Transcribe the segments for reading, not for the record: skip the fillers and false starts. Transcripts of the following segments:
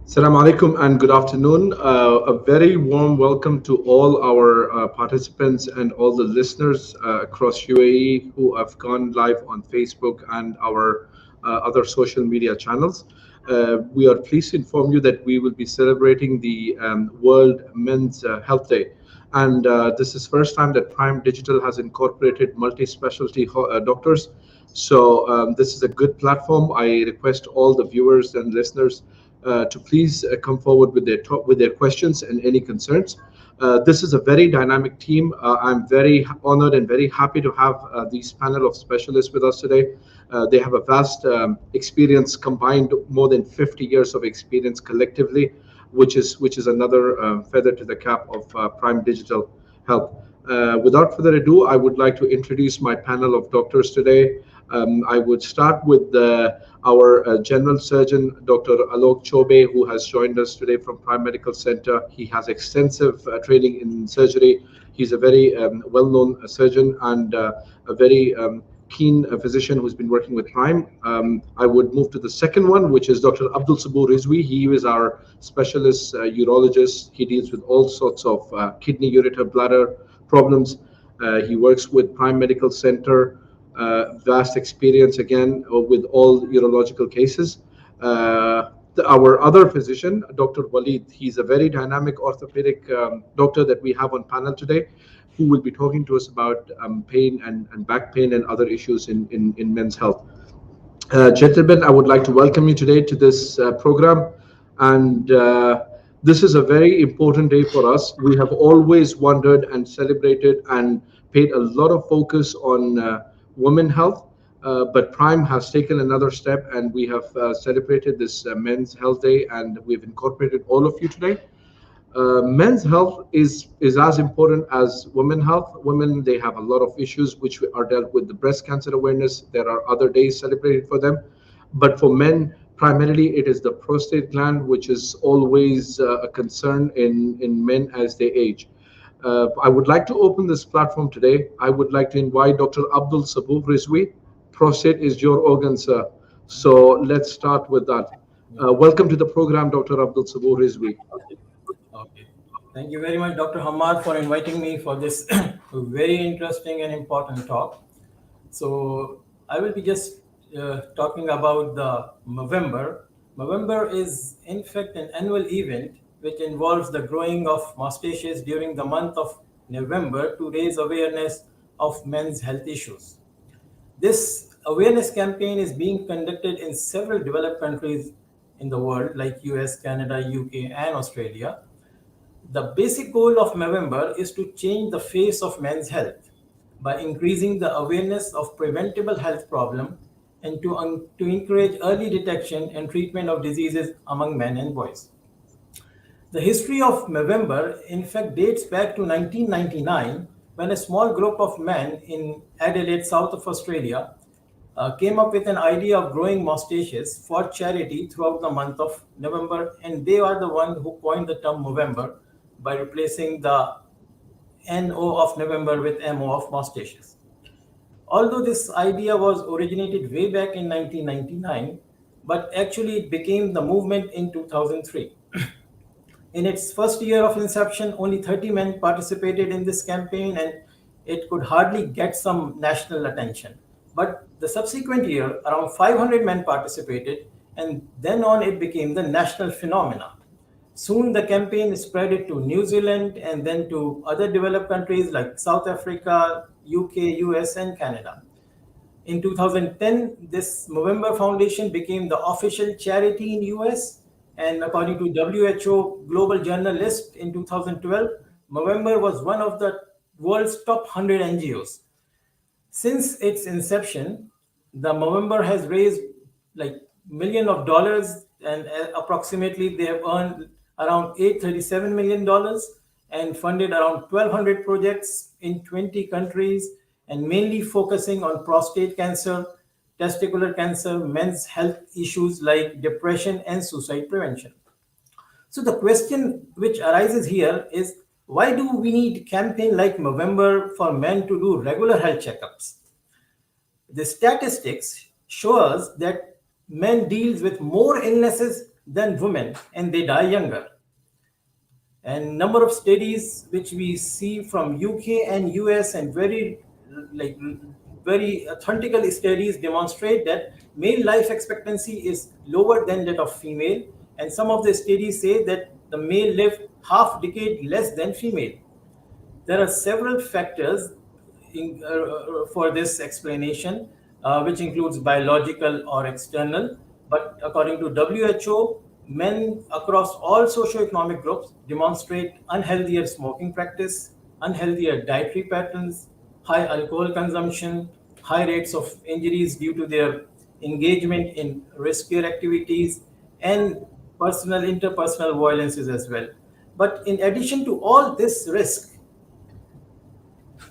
Assalamu alaikum and good afternoon. A very warm welcome to all our participants and all the listeners across UAE who have gone live on Facebook and our other social media channels. We are pleased to inform you that we will be celebrating the World Men's Health Day. And this is first time that Prime Digital has incorporated multi-specialty doctors. So this is a good platform. I request all the viewers and listeners to please come forward with their questions and any concerns. This is a very dynamic team. I'm very honored and very happy to have these panel of specialists with us today. They have a vast experience combined, more than 50 years of experience collectively, which is another feather to the cap of Prime Digital Health. Without further ado, I would like to introduce my panel of doctors today. I would start with our General Surgeon, Dr. Alok Chobe, who has joined us today from Prime Medical Center. He has extensive training in surgery. He's a very well-known surgeon and a very keen physician who's been working with Prime. I would move to the second one, which is Dr. Abdul Sabur Rizvi. He is our specialist urologist. He deals with all sorts of kidney, ureter, bladder problems. He works with Prime Medical Center. Vast experience again with all urological cases. Our other physician, Dr. Walid, he's a very dynamic orthopedic doctor that we have on panel today, who will be talking to us about pain and back pain and other issues in men's health. Gentlemen, I would like to welcome you today to this program. And this is a very important day for us. We have always wondered and celebrated and paid a lot of focus on women health, but Prime has taken another step, and we have celebrated this Men's Health Day, and we've incorporated all of you today. Men's health is as important as women health. Women, they have a lot of issues which are dealt with. The breast cancer awareness, there are other days celebrated for them, but for men, primarily it is the prostate gland, which is always a concern in men as they age. I would like to open this platform today. I would like to invite Dr. Abdul Sabur Rizvi. Prostate is your organ, sir. So let's start with that. Welcome to the program, Dr. Abdul Sabur Rizvi. Okay. Thank you very much, Dr. Hamad, for inviting me for this very interesting and important talk. So I will be just talking about the Movember. Movember is in fact an annual event which involves the growing of mustaches during the month of November to raise awareness of men's health issues. This awareness campaign is being conducted in several developed countries in the world like US, Canada, UK, and Australia. The basic goal of Movember is to change the face of men's health by increasing the awareness of preventable health problems and to encourage early detection and treatment of diseases among men and boys. The history of Movember, in fact, dates back to 1999 when a small group of men in Adelaide, south of Australia, came up with an idea of growing mustaches for charity throughout the month of November, and they are the one who coined the term Movember by replacing the NO of November with MO of mustaches. Although this idea was originated way back in 1999, but actually it became the movement in 2003. In its first year of inception, only 30 men participated in this campaign, and it could hardly get some national attention. But the subsequent year, around 500 men participated, and then on it became the national phenomena. Soon the campaign spread it to New Zealand and then to other developed countries like South Africa, UK, US, and Canada. In 2010, this Movember Foundation became the official charity in US, and according to WHO Global Journal list in 2012, Movember was one of the world's top 100 NGOs. Since its inception, the Movember has raised like million of dollars, and approximately they have earned around $837 million and funded around 1,200 projects in 20 countries, and mainly focusing on prostate cancer, testicular cancer, men's health issues like depression and suicide prevention. So the question which arises here is, why do we need campaign like Movember for men to do regular health checkups? The statistics show us that men deals with more illnesses than women, and they die younger. And number of studies which we see from UK and US and like very authentical studies demonstrate that male life expectancy is lower than that of female, and some of the studies say that the male live half decade less than female. There are several factors for this explanation, which includes biological or external. But according to WHO, men across all socioeconomic groups demonstrate unhealthier smoking practice, unhealthier dietary patterns, high alcohol consumption, high rates of injuries due to their engagement in riskier activities, and interpersonal violences as well. But in addition to all this risk,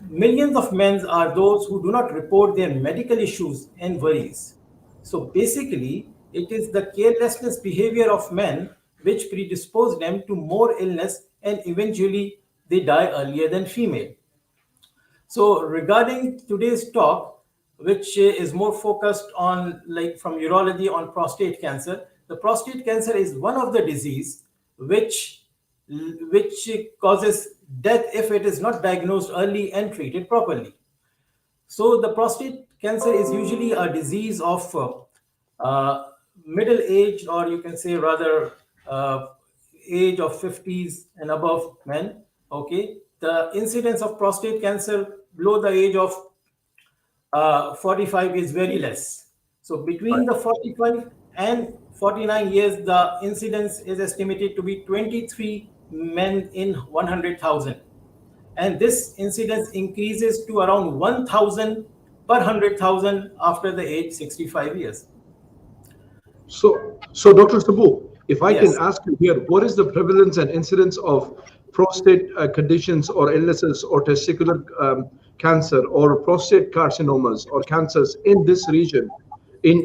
millions of men are those who do not report their medical issues and worries. So basically, it is the carelessness behavior of men which predispose them to more illness, and eventually they die earlier than female. So regarding today's talk, which is more focused on like from urology on prostate cancer, the prostate cancer is one of the disease which which causes death if it is not diagnosed early and treated properly. So the prostate cancer is usually a disease of middle age, or you can say rather uh, age of 50s and above men. Okay, the incidence of prostate cancer below the age of 45 is very less. So between Right. the 45 and 49 years, the incidence is estimated to be 23 men in 100,000. And this incidence increases to around 1,000 per 100,000 after the age 65 years. So Dr. Sabu, if I can Yes. ask you here, what is the prevalence and incidence of prostate conditions or illnesses or testicular cancer or prostate carcinomas or cancers in this region? In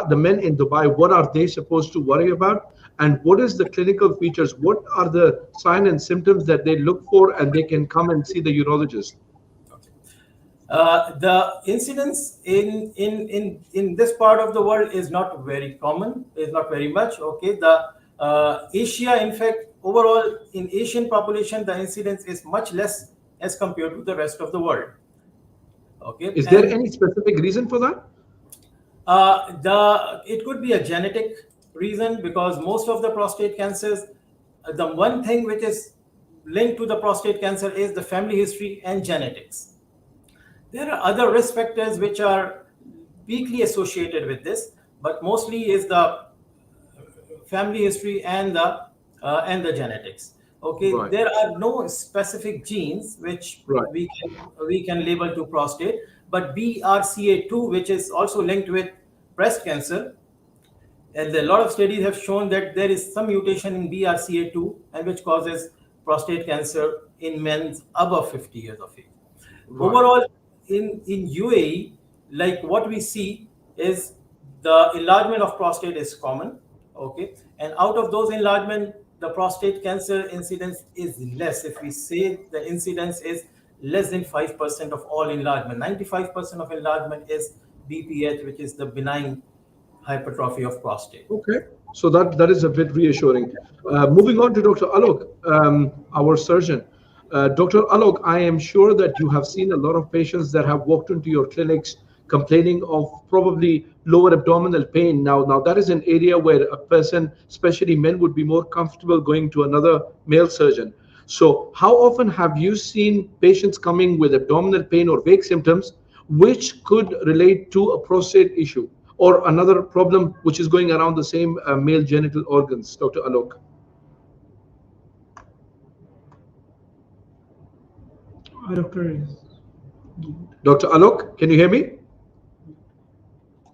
the men in Dubai, what are they supposed to worry about? And what is the clinical features? What are the sign and symptoms that they look for and they can come and see the urologist? The incidence in this part of the world is not very common, is not very much. Okay, the Asia, in fact, overall in Asian population, the incidence is much less as compared to the rest of the world. Okay, Is there and any specific reason for that? the it could be a genetic reason, because most of the prostate cancers, the one thing which is linked to the prostate cancer is the family history and genetics. There are other risk factors which are weakly associated with this, but mostly is the family history and the genetics. Okay, Right, there are no specific genes which right. we can label to prostate, but BRCA2, which is also linked with breast cancer, and a lot of studies have shown that there is some mutation in BRCA2 and which causes prostate cancer in men above 50 years of age. Right. Overall, in UAE, like what we see is the enlargement of prostate is common. Okay, and out of those enlargement, the prostate cancer incidence is less. If we say the incidence is less than 5% of all enlargement, 95% of enlargement is BPH, which is the benign hypertrophy of prostate. Okay, so that is a bit reassuring. Moving on to Dr. Alok, our surgeon. Dr. Alok, I am sure that you have seen a lot of patients that have walked into your clinics complaining of probably lower abdominal pain. Now that is an area where a person, especially men, would be more comfortable going to another male surgeon. So, how often have you seen patients coming with abdominal pain or vague symptoms, which could relate to a prostate issue or another problem which is going around the same male genital organs, Dr. Alok? Doctor, Dr. Alok, can you hear me?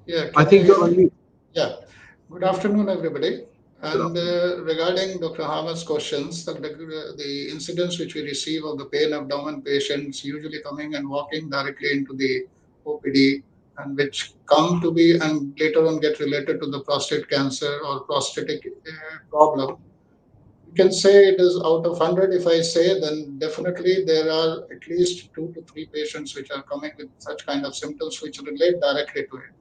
yeah, I can you think hear you're on me? mute. Yeah. Good afternoon, everybody. Good And afternoon. regarding Dr. Hamad's questions, the incidents which we receive of the pain abdomen patients usually coming and walking directly into the OPD, and which come to be and later on get related to the prostate cancer or prostatic problem. You can say it is out of 100. If I say, then definitely there are at least 2 to 3 patients which are coming with such kind of symptoms which relate directly to it.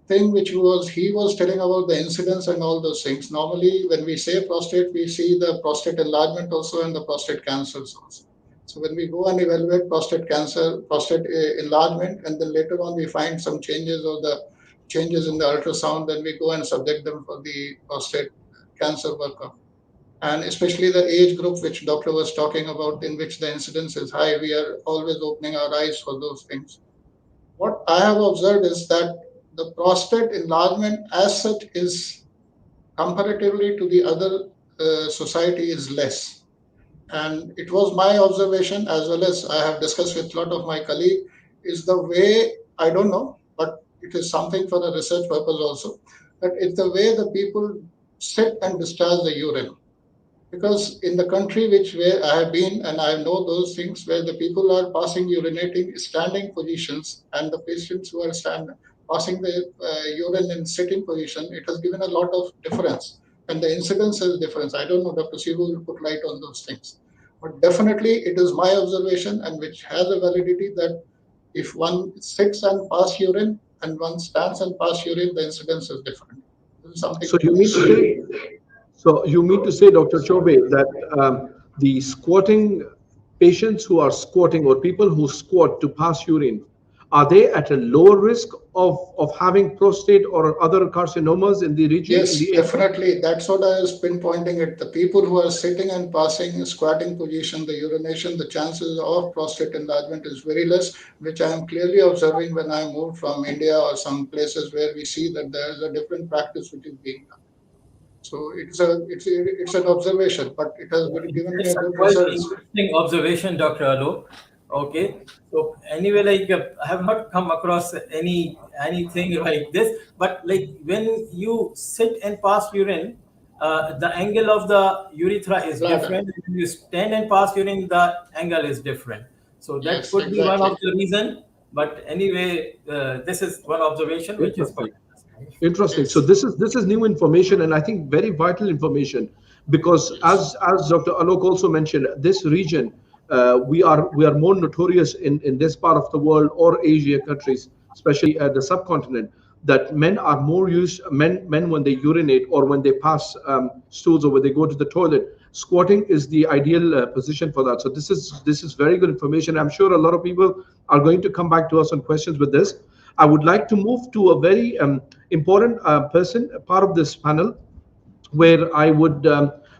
thing which he was telling about the incidence and all those things. Normally, when we say prostate, we see the prostate enlargement also and the prostate cancers also. So when we go and evaluate prostate cancer, prostate enlargement, and then later on we find some changes or the changes in the ultrasound, then we go and subject them for the prostate cancer workup. And especially the age group which doctor was talking about, in which the incidence is high, we are always opening our eyes for those things. What I have observed is that the prostate enlargement as such is comparatively to the other society is less. And it was my observation, as well as I have discussed with a lot of my colleagues, is the way, I don't know, but it is something for the research purpose also, that it's the way the people sit and discharge the urine. Because in the country which where I have been, and I know those things where the people are passing urinating standing positions, and the patients who are passing the urine in sitting position, it has given a lot of difference, and the incidence is difference. I don't know, Dr. Sibu will put light on those things, but definitely it is my observation, and which has a validity, that if one sits and pass urine and one stands and pass urine, the incidence is different. This is something So which you mean to say, so you mean to say, Dr. Chobe, that the squatting patients who are squatting or people who squat to pass urine, are they at a lower risk of having prostate or other carcinomas in the region, in Yes, the area? definitely. That's what I was pinpointing it. The people who are sitting and passing, squatting position, the urination, the chances of prostate enlargement is very less, which I am clearly observing when I moved from India or some places where we see that there is a different practice which is being done. So it's an observation, but it has been given me It's a a good quite results. interesting observation, Dr. Alok. Okay. So anyway, like I have not come across anything like this, but like when you sit and pass urine, the angle of the urethra is Bladder. different. When you stand and pass urine, the angle is different. So that Yes, could be one of exactly. the reason. But anyway, this is one observation which is quite Interesting. interesting. Interesting. So Yes. this is new information, and I think very vital information, because Yes. as Dr. Alok also mentioned, this region, we are more notorious in this part of the world or Asia countries, especially the subcontinent, that men are more used, men when they urinate or when they pass stools or when they go to the toilet, squatting is the ideal position for that. So this is very good information. I'm sure a lot of people are going to come back to us on questions with this. I would like to move to a very important person, part of this panel, where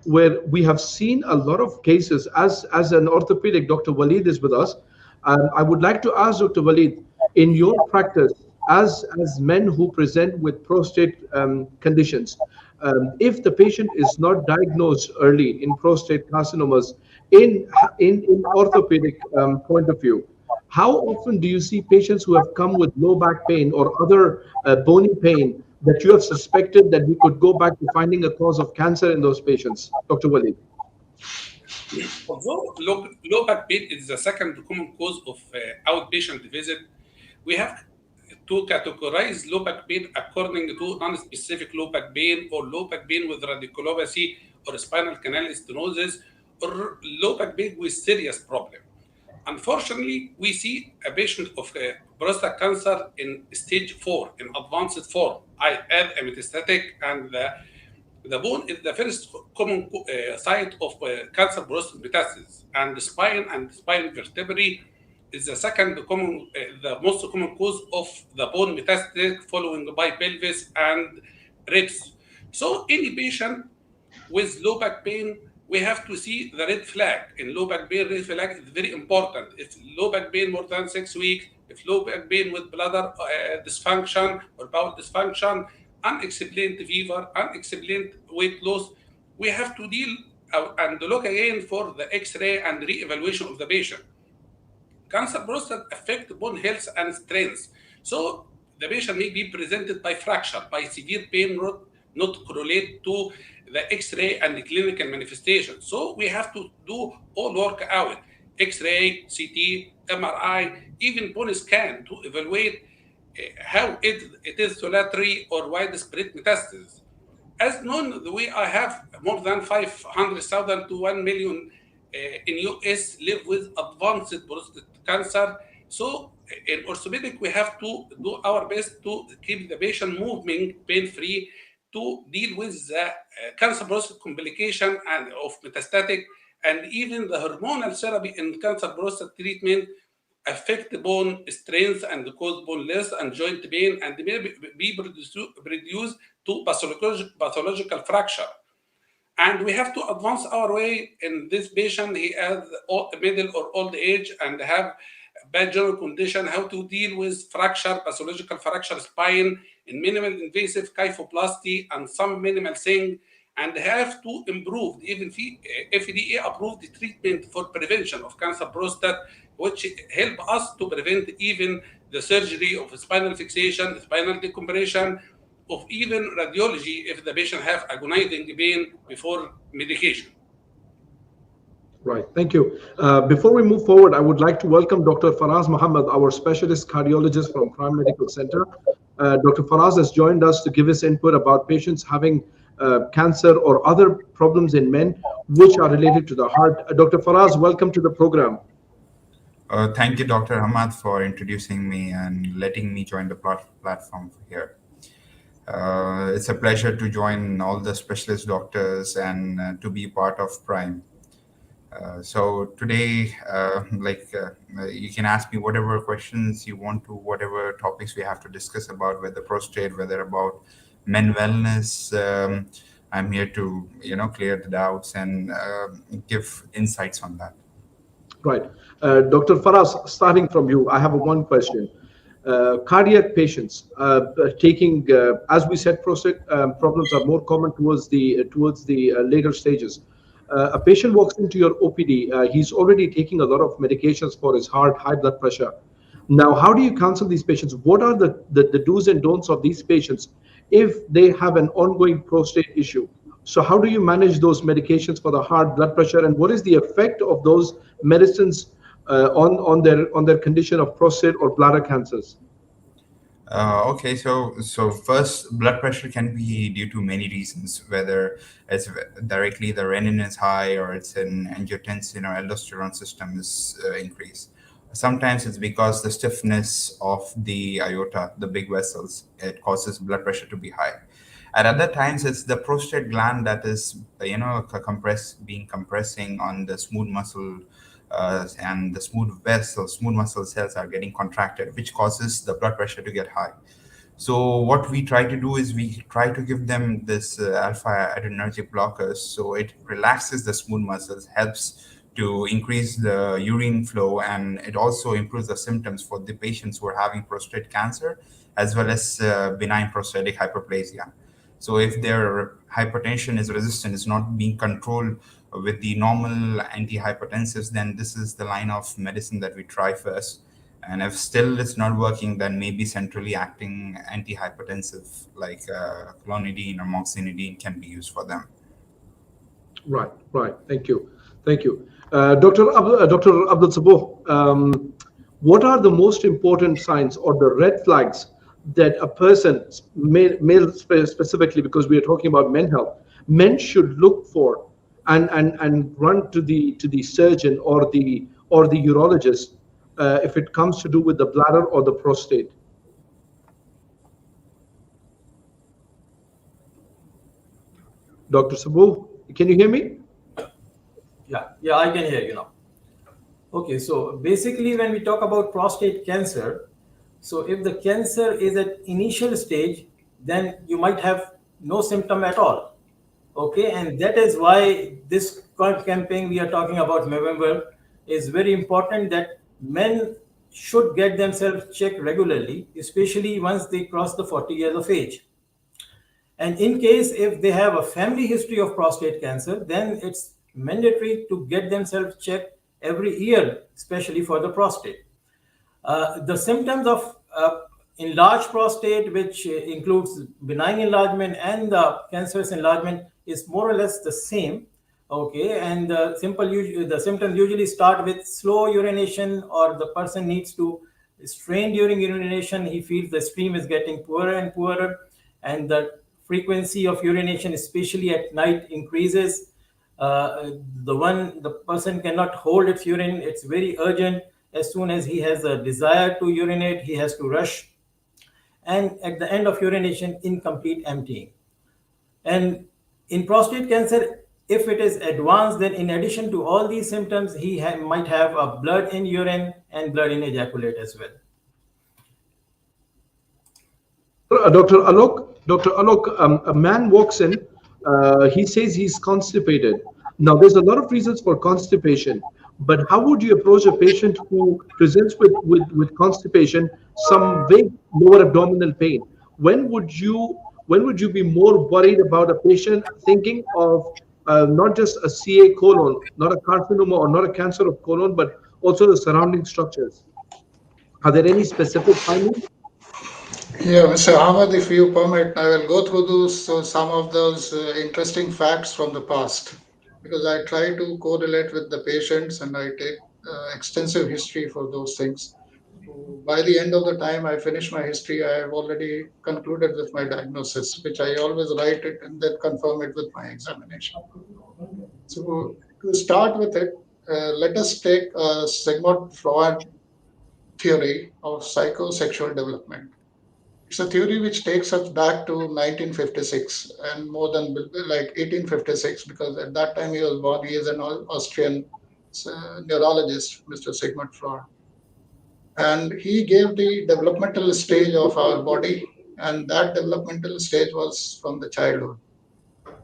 where we have seen a lot of cases. As an orthopedic, Dr. Waleed is with us. I would like to ask Dr. Waleed, in your practice, as men who present with prostate conditions, if the patient is not diagnosed early in prostate carcinomas, in orthopedic point of view, how often do you see patients who have come with low back pain or other bony pain that you have suspected that we could go back to finding a cause of cancer in those patients? Dr. Waleed. Although low back pain is the second common cause of outpatient visit, we have to categorize low back pain according to non-specific low back pain or low back pain with radiculopathy or spinal canal stenosis or low back pain with serious problem. Unfortunately, we see a patient of prostate cancer in stage 4, in advanced form, as a metastatic, and the bone is the first common site of cancer prostate metastasis, and the spine vertebrae is the second common, the most common cause of the bone metastasis, following by pelvis and ribs. So any patient with low back pain, we have to see the red flag. In low back pain, red flag is very important. If low back pain more than 6 weeks, if low back pain with bladder dysfunction or bowel dysfunction, unexplained fever, unexplained weight loss, we have to deal and look again for the X-ray and re-evaluation of the patient. Cancer prostate affect bone health and strength. So the patient may be presented by fracture, by severe pain, not correlate to the X-ray and the clinical manifestation. So we have to do all work out, X-ray, CT, MRI, even bone scan to evaluate how it is solitary or widespread metastasis. As known, we have more than 500,000 to 1 million in US live with advanced prostate cancer. So in orthopedic, we have to do our best to keep the patient moving pain-free to deal with the cancer prostate complication and of metastatic, and even the hormonal therapy in cancer prostate treatment affect the bone strength and cause bone loss and joint pain, and may be produced to pathological fracture. And we have to advance our way in this patient. He has middle or old age and have bad general condition, how to deal with fracture, pathological fracture spine in minimal invasive kyphoplasty and some minimal thing, and have to improve even FDA approved treatment for prevention of cancer prostate, which help us to prevent even the surgery of spinal fixation, spinal decompression, of even radiology if the patient have agonizing pain before medication. Right. Thank you. Before we move forward, I would like to welcome Dr. Faraz Muhammad, our specialist cardiologist from Prime Medical Center. Dr. Faraz has joined us to give us input about patients having cancer or other problems in men which are related to the heart. Dr. Faraz, welcome to the program. Thank you, Dr. Ahmad, for introducing me and letting me join the platform here. It's a pleasure to join all the specialist doctors and to be part of Prime. So today, you can ask me whatever questions you want to, whatever topics we have to discuss about, whether prostate, whether about men wellness. I'm here to, clear the doubts and give insights on that. Right. Dr. Faraz, starting from you, I have one question. Cardiac patients taking, as we said, prostate problems are more common towards the later stages. A patient walks into your OPD, he's already taking a lot of medications for his heart, high blood pressure. Now, how do you counsel these patients? What are the do's and don'ts of these patients if they have an ongoing prostate issue? So how do you manage those medications for the heart, blood pressure, and what is the effect of those medicines on their condition of prostate or bladder cancers? Okay, so first, blood pressure can be due to many reasons, whether it's directly the renin is high or it's an angiotensin or aldosterone system is increased. Sometimes it's because the stiffness of the aorta, the big vessels, it causes blood pressure to be high. At other times, it's the prostate gland that is, compressing on the smooth muscle, and the smooth muscle cells are getting contracted, which causes the blood pressure to get high. So what we try to do is we try to give them this alpha adrenergic blockers, so it relaxes the smooth muscles, helps to increase the urine flow, and it also improves the symptoms for the patients who are having prostate cancer, as well as benign prostatic hyperplasia. So if their hypertension is resistant, is not being controlled with the normal antihypertensives, then this is the line of medicine that we try first. And if still it's not working, then maybe centrally acting antihypertensive like clonidine or moxinidine can be used for them. Right. Thank you. Dr. Abdul Saboo, what are the most important signs or the red flags that a person, male specifically, because we are talking about men's health, men should look for and run to the surgeon or the urologist if it comes to do with the bladder or the prostate? Dr. Saboo, can you hear me? Yeah, I can hear you now. Okay, so basically when we talk about prostate cancer, so if the cancer is at initial stage, then you might have no symptom at all. Okay, and that is why this campaign we are talking about, Movember, is very important, that men should get themselves checked regularly, especially once they cross the 40 years of age. And in case if they have a family history of prostate cancer, then it's mandatory to get themselves checked every year, especially for the prostate. The symptoms of enlarged prostate, which includes benign enlargement and the cancerous enlargement, is more or less the same. Okay, and the symptoms usually start with slow urination, or the person needs to strain during urination. He feels the stream is getting poorer and poorer, and the frequency of urination, especially at night, increases. The person cannot hold its urine. It's very urgent. As soon as he has a desire to urinate, he has to rush, and at the end of urination, incomplete emptying. And in prostate cancer, if it is advanced, then in addition to all these symptoms, he might have a blood in urine and blood in ejaculate as well. Dr. Alok, a man walks in, he says he's constipated. Now, there's a lot of reasons for constipation, but how would you approach a patient who presents with constipation, some vague lower abdominal pain? When would you when would you be more worried about a patient thinking of not just a CA colon, not a carcinoma or not a cancer of colon, but also the surrounding structures? Are there any specific findings? Yeah, Mr. Ahmed, if you permit, I will go through those some of those interesting facts from the past because I try to correlate with the patients and I take extensive history for those things. So by the end of the time I finish my history, I have already concluded with my diagnosis, which I always write it and then confirm it with my examination. So to start with it, let us take Sigmund Freud theory of psychosexual development. It's a theory which takes us back to 1956 and more than like 1856 because at that time he was born. He is an Austrian neurologist, Mr. Sigmund Freud, and he gave the developmental stage of our body, and that developmental stage was from the childhood.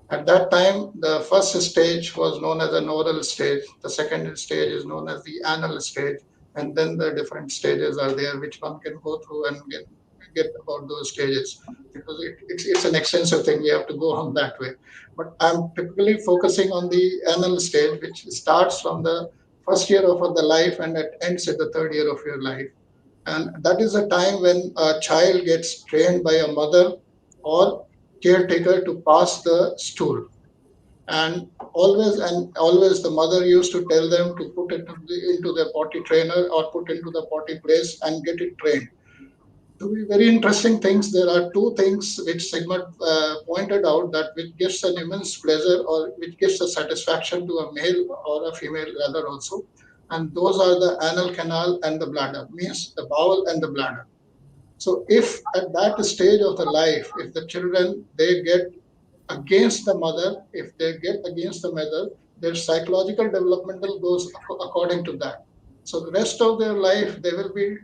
At that time, the first stage was known as an oral stage. The second stage is known as the anal stage, and then the different stages are there, which one can go through and get about those stages because it's an extensive thing. We have to go on that way. But I'm typically focusing on the anal stage, which starts from the first year of the life and it ends at the third year of your life. And that is a time when a child gets trained by a mother or caretaker to pass the stool. And always the mother used to tell them to put it into the potty trainer or put into the potty place and get it trained. To be very interesting things, there are two things which Sigmund pointed out that which gives an immense pleasure or which gives a satisfaction to a male or a female rather also. And those are the anal canal and the bladder, means the bowel and the bladder. So if at that stage of the life, if the children they get against the mother, if they get against the mother, their psychological developmental goes according to that. So the rest of their life they will be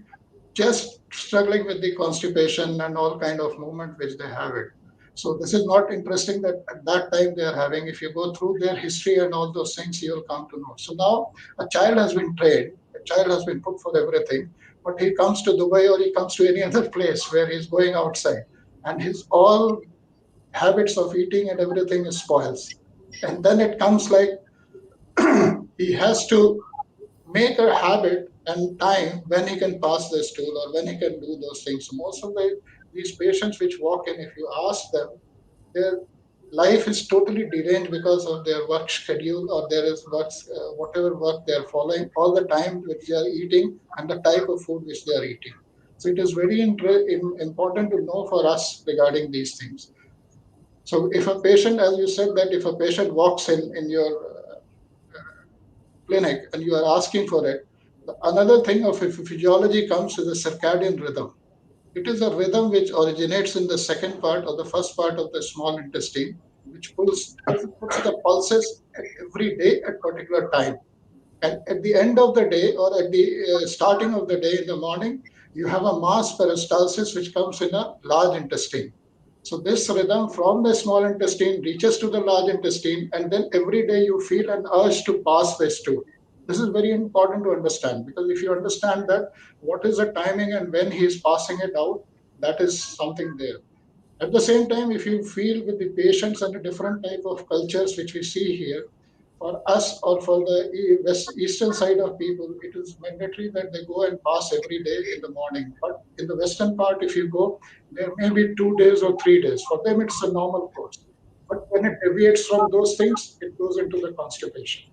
just struggling with the constipation and all kind of movement which they have it. So this is not interesting that at that time they are having. If you go through their history and all those things, you will come to know. So now a child has been trained, a child has been put for everything, but he comes to Dubai or he comes to any other place where he's going outside, and his all habits of eating and everything spoils. And then it comes like he has to make a habit and time when he can pass the stool or when he can do those things. Most of these patients which walk in, if you ask them, their life is totally deranged because of their work schedule or there is works, whatever work they are following all the time which they are eating and the type of food which they are eating. So it is very important to know for us regarding these things. So if a patient, as you said, that if a patient walks in your clinic and you are asking for it, another thing of physiology comes with the circadian rhythm. It is a rhythm which originates in the second part or the first part of the small intestine, which puts the pulses at every day at particular time. And at the end of the day or at the starting of the day in the morning, you have a mass peristalsis which comes in a large intestine. So this rhythm from the small intestine reaches to the large intestine, and then every day you feel an urge to pass this too. This is very important to understand because if you understand that what is the timing and when he is passing it out, that is something there. At the same time, if you feel with the patients and the different type of cultures which we see here, for us or for the eastern side of people, it is mandatory that they go and pass every day in the morning. But in the western part, if you go, there may be 2 days or 3 days. For them, it's a normal course. But when it deviates from those things, it goes into the constipation.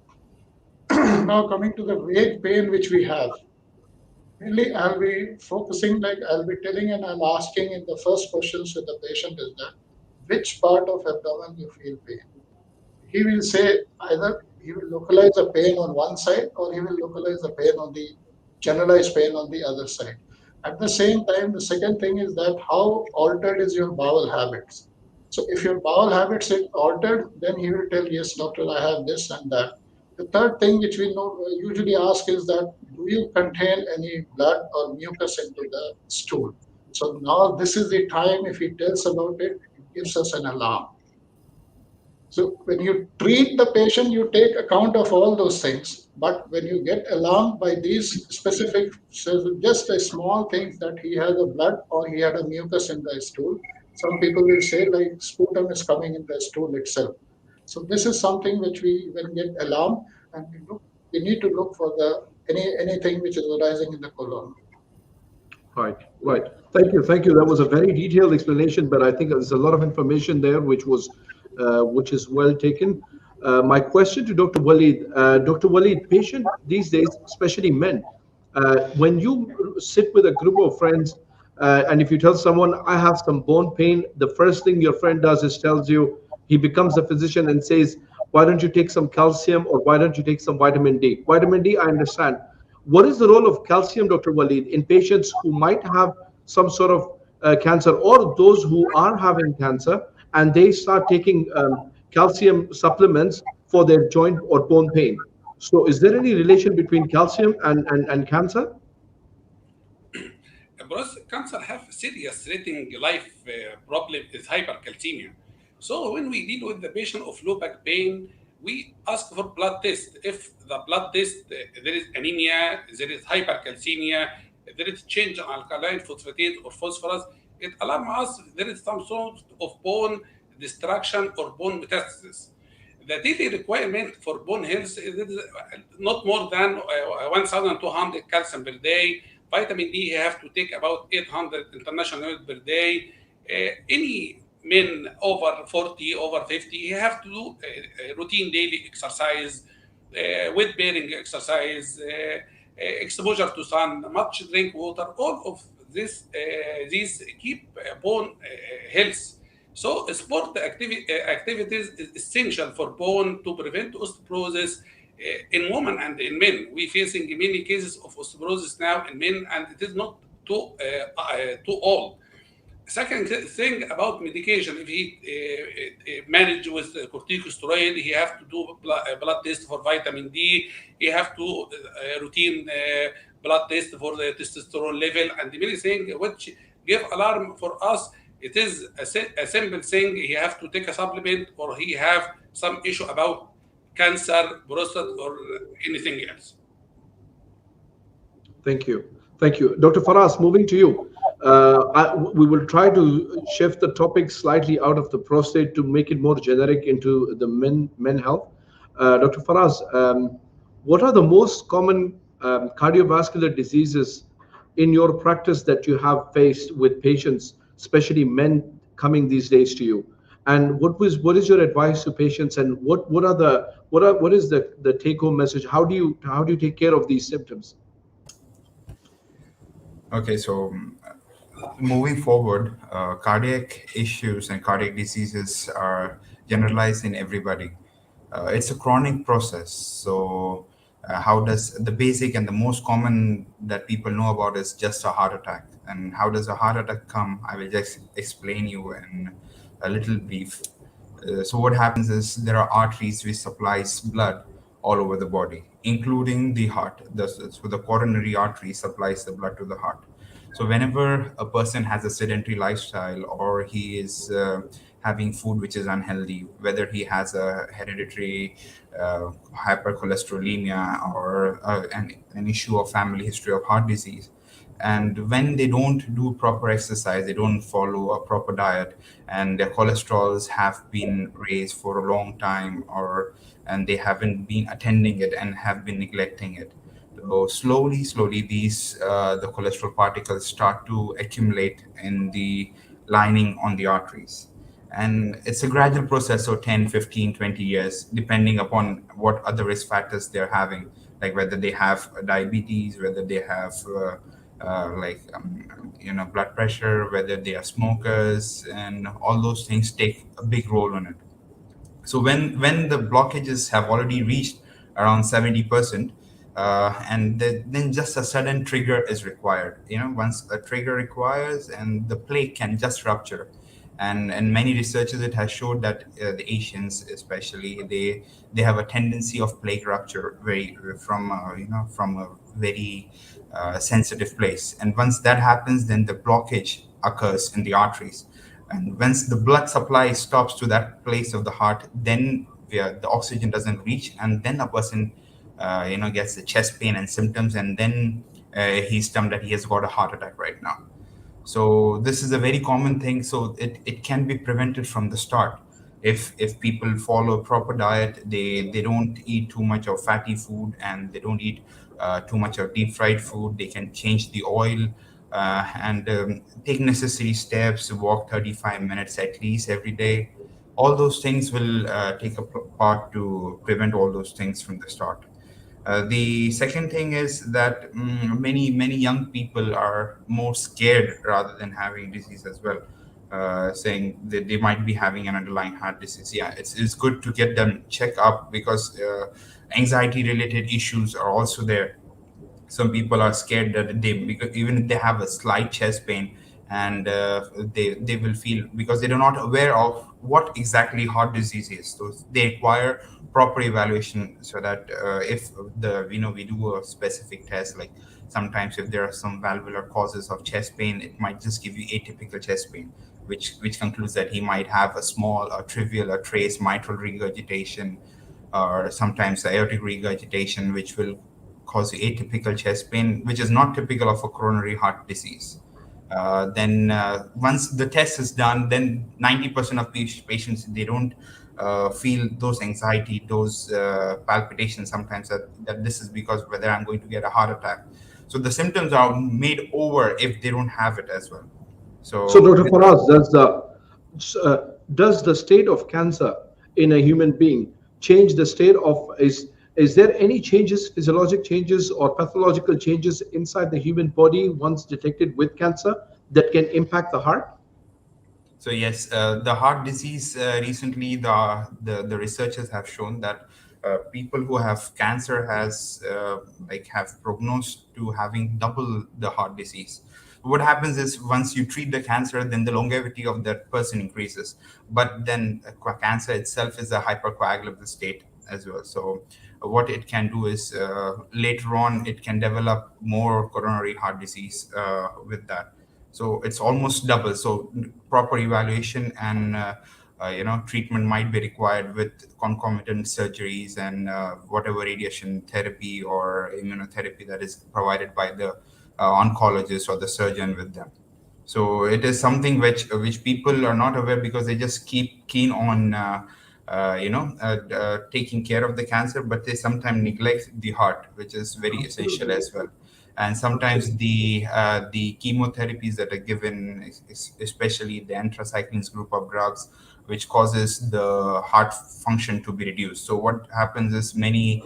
Now coming to the vague pain which we have. Mainly, I'll be focusing, like I'll be telling and I'm asking in the first questions with the patient is that which part of abdomen you feel pain. He will say either he will localize the pain on one side or he will localize the pain on the generalized pain on the other side. At the same time, the second thing is that how altered is your bowel habits. So if your bowel habits is altered, then he will tell, yes, doctor, I have this and that. The third thing which we usually ask is that, do you contain any blood or mucus into the stool? So now this is the time, if he tells about it, it gives us an alarm. So when you treat the patient, you take account of all those things. But when you get alarmed by these specific, so just a small things that he has a blood or he had a mucus in the stool, some people will say like sputum is coming in the stool itself. So this is something which we when get alarmed, and we need to look for the anything which is arising in the colon. Right, right. Thank you, thank you. That was a very detailed explanation, but I think there's a lot of information there which is well taken. My question to Dr. Walid, patient these days, especially men, when you sit with a group of friends, and if you tell someone I have some bone pain, the first thing your friend does is tells you, he becomes a physician and says, why don't you take some calcium or why don't you take some vitamin D? Vitamin D, I understand. What is the role of calcium, Dr. Walid, in patients who might have some sort of cancer or those who are having cancer and they start taking calcium supplements for their joint or bone pain? So, is there any relation between calcium and cancer? Prostate cancer have serious threatening life problem is hypercalcemia. So when we deal with the patient of low back pain, we ask for blood test. If the blood test there is anemia, there is hypercalcemia, there is change in alkaline phosphatase or phosphorus, it alarms us there is some sort of bone destruction or bone metastasis. The daily requirement for bone health is not more than 1,200 calcium per day. Vitamin D, you have to take about 800 international units per day. Any men over 40, over 50, you have to do routine daily exercise, weight bearing exercise, exposure to sun, much drink water. All of these keep bone health. So sport activities is essential for bone to prevent osteoporosis in women and in men. We're facing many cases of osteoporosis now in men, and it is not too old. Second thing about medication, if he manage with corticosteroid, he have to do blood test for vitamin D. He have to routine blood test for the testosterone level, and many things which give alarm for us. It is a simple thing. He have to take a supplement, or he have some issue about cancer, prostate, or anything else. Thank you. Thank you. Dr. Faraz, moving to you. We will try to shift the topic slightly out of the prostate to make it more generic into the men health. Dr. Faraz, what are the most common cardiovascular diseases in your practice that you have faced with patients, especially men coming these days to you? And what is your advice to patients, and what is the take-home message? How do you take care of these symptoms? Okay, so moving forward, cardiac issues and cardiac diseases are generalized in everybody. It's a chronic process. So how does the basic and the most common that people know about is just a heart attack? And how does a heart attack come? I will just explain you in a little brief. So what happens is there are arteries which supplies blood all over the body, including the heart. So the coronary artery supplies the blood to the heart. So whenever a person has a sedentary lifestyle, or he is having food which is unhealthy, whether he has a hereditary hypercholesterolemia or an issue of family history of heart disease, and when they don't do proper exercise, they don't follow a proper diet, and their cholesterols have been raised for a long time, and they haven't been attending it and have been neglecting it. So slowly, these the cholesterol particles start to accumulate in the lining on the arteries. And it's a gradual process, so 10, 15, 20 years, depending upon what other risk factors they're having, like whether they have diabetes, whether they have blood pressure, whether they are smokers, and all those things take a big role on it. So when the blockages have already reached around 70%, Then just a sudden trigger is required. Once a trigger requires, and the plaque can just rupture. And many researchers, it has showed that the Asians especially, they have a tendency of plaque rupture very from a very sensitive place. And once that happens, then the blockage occurs in the arteries. And once the blood supply stops to that place of the heart, then the oxygen doesn't reach, and then a person gets the chest pain and symptoms, and then he's termed that he has got a heart attack right now. So this is a very common thing. So it can be prevented from the start if people follow a proper diet. They don't eat too much of fatty food, and they don't eat too much of deep fried food. They can change the oil, and take necessary steps, walk 35 minutes at least every day. All those things will take a part to prevent all those things from the start. The second thing is that many young people are more scared rather than having disease as well, saying that they might be having an underlying heart disease. Yeah, it's good to get them checked up, because anxiety related issues are also there. Some people are scared that because even if they have a slight chest pain, and they will feel, because they're not aware of what exactly heart disease is, so they require proper evaluation, so that if we do a specific test, like sometimes if there are some valvular causes of chest pain, it might just give you atypical chest pain, which concludes that he might have a small or trivial or trace mitral regurgitation, or sometimes aortic regurgitation, which will cause atypical chest pain, which is not typical of a coronary heart disease. Then once the test is done, then 90% of these patients, they don't feel those anxiety, those palpitations sometimes, that this is because whether I'm going to get a heart attack. So the symptoms are made over if they don't have it as well. So Dr. Faraz, does the state of cancer in a human being change the state of, is there any changes, physiologic changes or pathological changes inside the human body once detected with cancer that can impact the heart? So yes, the heart disease, recently the researchers have shown that people who have cancer have prognosed to having double the heart disease. What happens is, once you treat the cancer, then the longevity of that person increases. But then cancer itself is a hypercoagulable state as well. So what it can do is, later on it can develop more coronary heart disease with that. So it's almost double. So proper evaluation and treatment might be required, with concomitant surgeries and whatever radiation therapy or immunotherapy that is provided by the oncologist or the surgeon with them. So it is something which people are not aware, because they just keep keen on taking care of the cancer, but they sometimes neglect the heart, which is very essential as well. And sometimes the chemotherapies that are given, especially the anthracyclines group of drugs, which causes the heart function to be reduced. So what happens is, many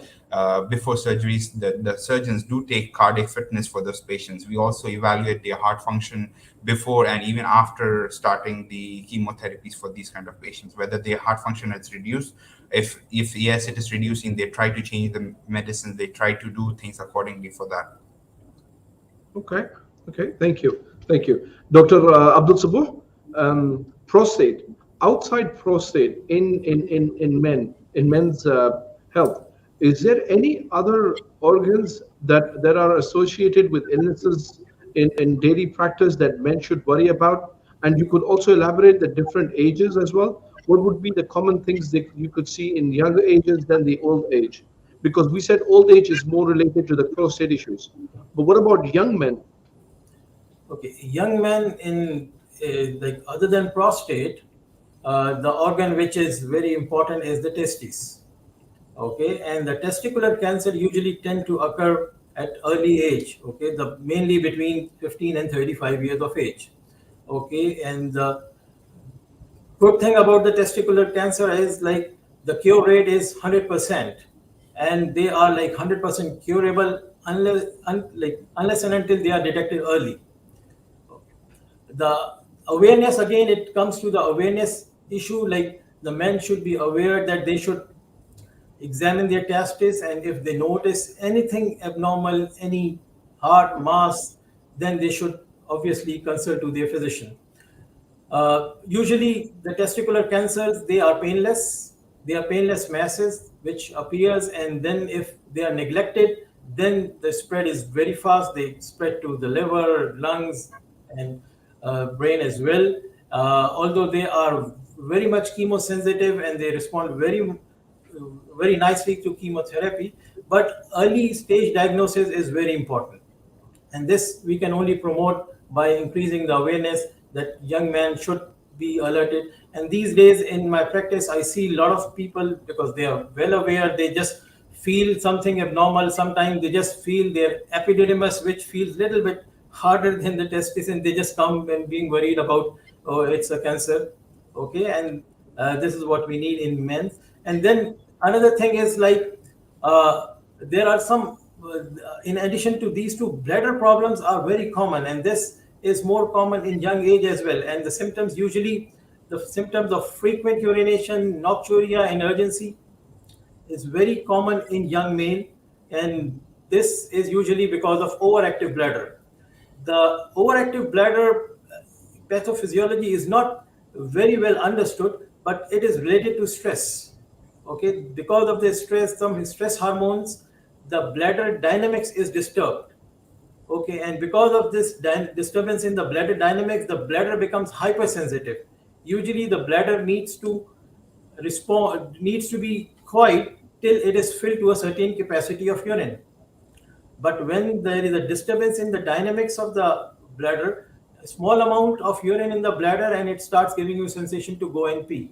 before surgeries, the surgeons do take cardiac fitness for those patients. We also evaluate their heart function before and even after starting the chemotherapies for these kind of patients, whether their heart function has reduced. If yes, it is reducing, they try to change the medicines, they try to do things accordingly for that. Okay. Thank you. Dr. Abdul Sabur, prostate, outside prostate in men's health, is there any other organs that are associated with illnesses in daily practice that men should worry about? And you could also elaborate the different ages as well. What would be the common things that you could see in younger ages than the old age? Because we said old age is more related to the prostate issues. But what about young men? Okay, young men in like other than prostate, the organ which is very important is the testes. Okay, and the testicular cancer usually tend to occur at early age. Okay, the mainly between 15 and 35 years of age. Okay, and the good thing about the testicular cancer is like the cure rate is 100%, and they are like 100% curable unless and until they are detected early. The awareness, again, it comes to the awareness issue. Like the men should be aware that they should examine their testes, and if they notice anything abnormal, any heart mass, then they should obviously consult to their physician. Usually, the testicular cancers, they are painless. They are painless masses which appears, and then if they are neglected, then the spread is very fast. They spread to the liver, lungs, and brain as well. Although they are very much chemosensitive and they respond very nicely to chemotherapy, but early stage diagnosis is very important, and this we can only promote by increasing the awareness that young men should be alerted. And these days in my practice, I see a lot of people, because they are well aware, they just feel something abnormal. Sometimes they just feel their epididymis, which feels little bit harder than the testis, and they just come and being worried about, oh, it's a cancer. Okay, and this is what we need in men. And then another thing is like, there are some, in addition to these two, bladder problems are very common, and this is more common in young age as well. And the symptoms, usually the symptoms of frequent urination, nocturia, and urgency is very common in young male, and this is usually because of overactive bladder. The overactive bladder pathophysiology is not very well understood, but it is related to stress. Okay, because of the stress, some stress hormones, the bladder dynamics is disturbed. Okay, and because of this disturbance in the bladder dynamics, the bladder becomes hypersensitive. Usually the bladder needs to respond, needs to be quiet till it is filled to a certain capacity of urine. But when there is a disturbance in the dynamics of the bladder, a small amount of urine in the bladder, and it starts giving you sensation to go and pee.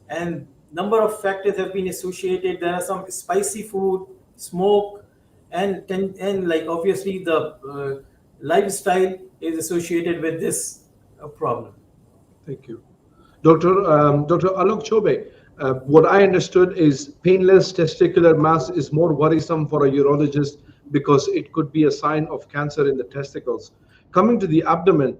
And number of factors have been associated. There are some spicy food, smoke, and like obviously the lifestyle is associated with this problem. Thank you. Dr. Alok Chobe, what I understood is painless testicular mass is more worrisome for a urologist because it could be a sign of cancer in the testicles. Coming to the abdomen,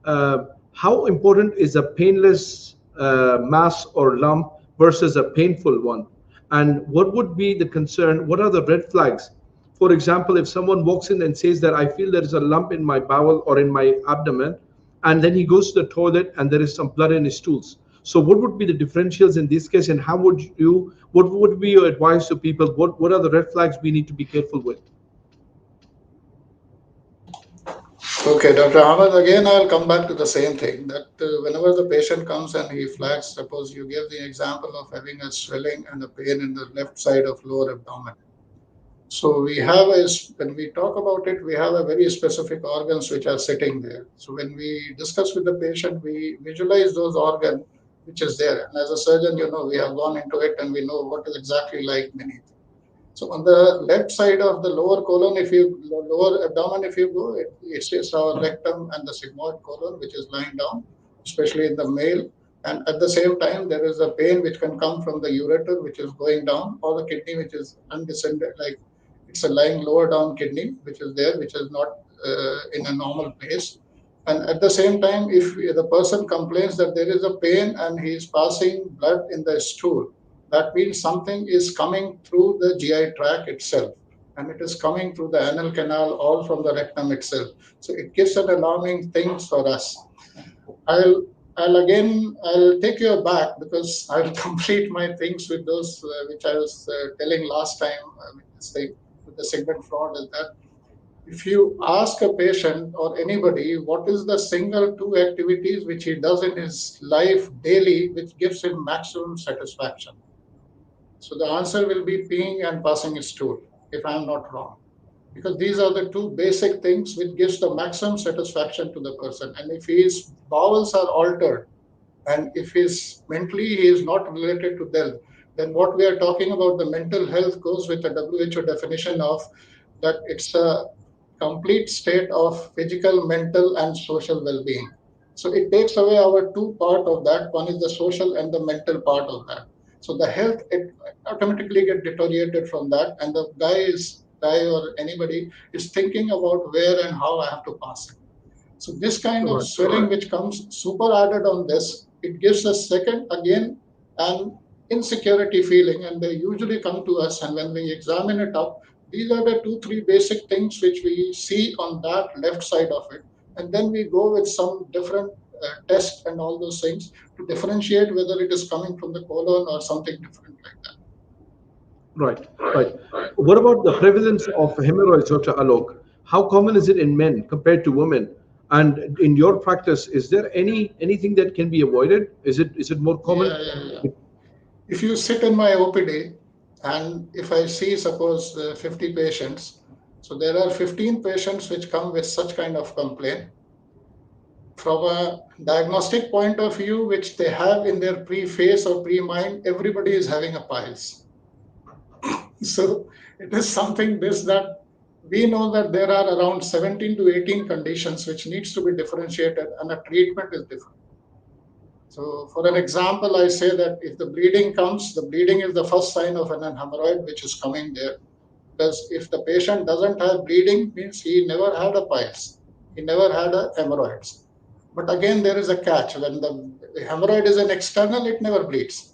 how important is a painless mass or lump versus a painful one? And what would be the concern? What are the red flags? For example, if someone walks in and says that I feel there is a lump in my bowel or in my abdomen, and then he goes to the toilet and there is some blood in his stools. So what would be the differentials in this case, and what would be your advice to people? What are the red flags we need to be careful with? Okay, Dr. Ahmed, again, I'll come back to the same thing that whenever the patient comes and he flags, suppose you gave the example of having a swelling and a pain in the left side of lower abdomen. So we have when we talk about it, we have a very specific organs which are sitting there. So when we discuss with the patient, we visualize those organs which is there. And as a surgeon, we have gone into it and we know what is exactly like beneath. So on the left side of the lower colon, lower abdomen, if you go, it's our rectum and the sigmoid colon, which is lying down, especially in the male. And at the same time, there is a pain which can come from the ureter, which is going down, or the kidney, which is undescended, like it's a lying lower down kidney, which is there, which is not in a normal place. And at the same time, if the person complains that there is a pain and he is passing blood in the stool, that means something is coming through the GI tract itself, and it is coming through the anal canal or from the rectum itself. So it gives an alarming thing for us. I'll take you back because I'll complete my things with those which I was telling last time with the segment fraud, is that if you ask a patient or anybody what is the single two activities which he does in his life daily which gives him maximum satisfaction, so the answer will be peeing and passing a stool, if I'm not wrong. Because these are the two basic things which gives the maximum satisfaction to the person. And if his bowels are altered, and if he is not related to them, then what we are talking about, the mental health, goes with the WHO definition of that it's a complete state of physical, mental, and social well-being. So it takes away our two part of that. One is the social and the mental part of that. So the health, it automatically get deteriorated from that, and the guy or anybody is thinking about where and how I have to pass it. So this kind of swelling which comes super added on this, it gives a second again, and insecurity feeling, and they usually come to us. And when we examine it up, these are the 2, 3 basic things which we see on that left side of it. And then we go with some different tests and all those things to differentiate whether it is coming from the colon or something different like that. Right, right. What about the prevalence of hemorrhoids, Dr. Alok? How common is it in men compared to women? And in your practice, is there anything that can be avoided? Is it more common? Yeah. If you sit in my OPD, and if I see, suppose, 50 patients, so there are 15 patients which come with such kind of complaint. From a diagnostic point of view, which they have in their pre-face or pre-mind, everybody is having a piles. So it is something that we know that there are around 17 to 18 conditions which needs to be differentiated, and a treatment is different. So for an example, I say that if the bleeding comes, the bleeding is the first sign of an hemorrhoid which is coming there. Because if the patient doesn't have bleeding, means he never had a piles, he never had a hemorrhoids. But again, there is a catch. When the hemorrhoid is an external, it never bleeds.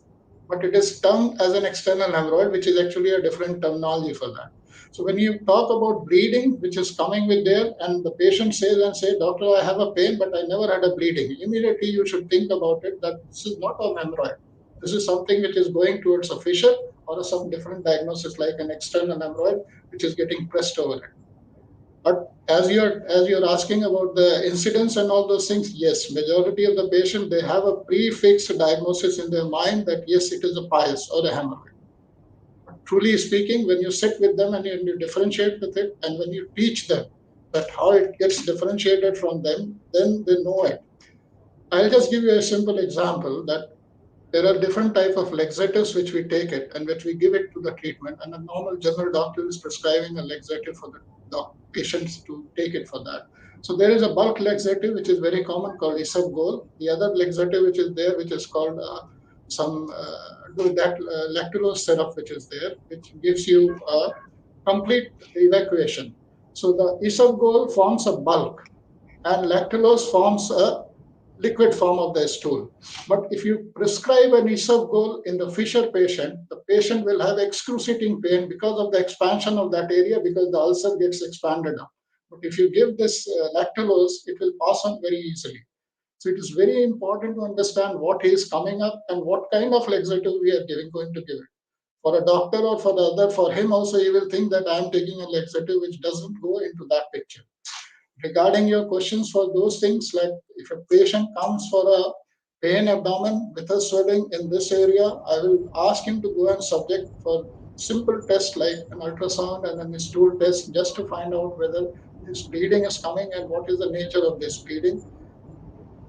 But it is termed as an external hemorrhoid, which is actually a different terminology for that. So when you talk about bleeding, which is coming with there, and the patient says and say, doctor, I have a pain, but I never had a bleeding. Immediately you should think about it that this is not a hemorrhoid. This is something which is going towards a fissure or some different diagnosis like an external hemorrhoid, which is getting pressed over it. But as you're asking about the incidence and all those things, yes, majority of the patient, they have a prefixed diagnosis in their mind that yes, it is a piles or a hemorrhoid. But truly speaking, when you sit with them and you differentiate with it, and when you teach them that how it gets differentiated from them, then they know it. I'll just give you a simple example that there are different type of laxatives which we take it and which we give it to the treatment, and a normal general doctor is prescribing a laxative for the patients to take it for that. So there is a bulk laxative which is very common called isabgol. The other laxative which is there, which is called lactulose syrup, which is there, which gives you a complete evacuation. So the isabgol forms a bulk, and lactulose forms a liquid form of the stool. But if you prescribe an isabgol in the fissure patient, the patient will have excruciating pain because of the expansion of that area, because the ulcer gets expanded up. But if you give this lactulose, it will pass on very easily. So it is very important to understand what is coming up and what kind of laxative we are going to give it. For a doctor or for the other, for him also, he will think that I am taking a laxative which doesn't go into that picture. Regarding your questions for those things, like if a patient comes for a pain abdomen with a swelling in this area, I will ask him to go and subject for simple tests like an ultrasound and a stool test, just to find out whether this bleeding is coming and what is the nature of this bleeding.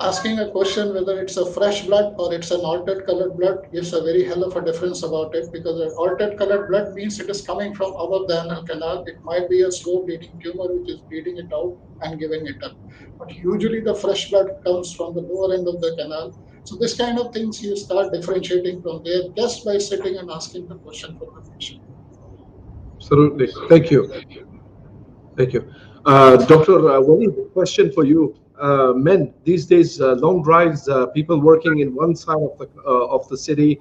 Asking a question whether it's a fresh blood or it's an altered colored blood gives a very hell of a difference about it, because an altered colored blood means it is coming from above the anal canal. It might be a slow bleeding tumor which is bleeding it out and giving it up. But usually the fresh blood comes from the lower end of the canal. So this kind of things you start differentiating from there just by sitting and asking the question for the patient. Absolutely. Thank you. Thank you. Doctor, Wali, question for you. Men these days, long drives, people working in one side of the city,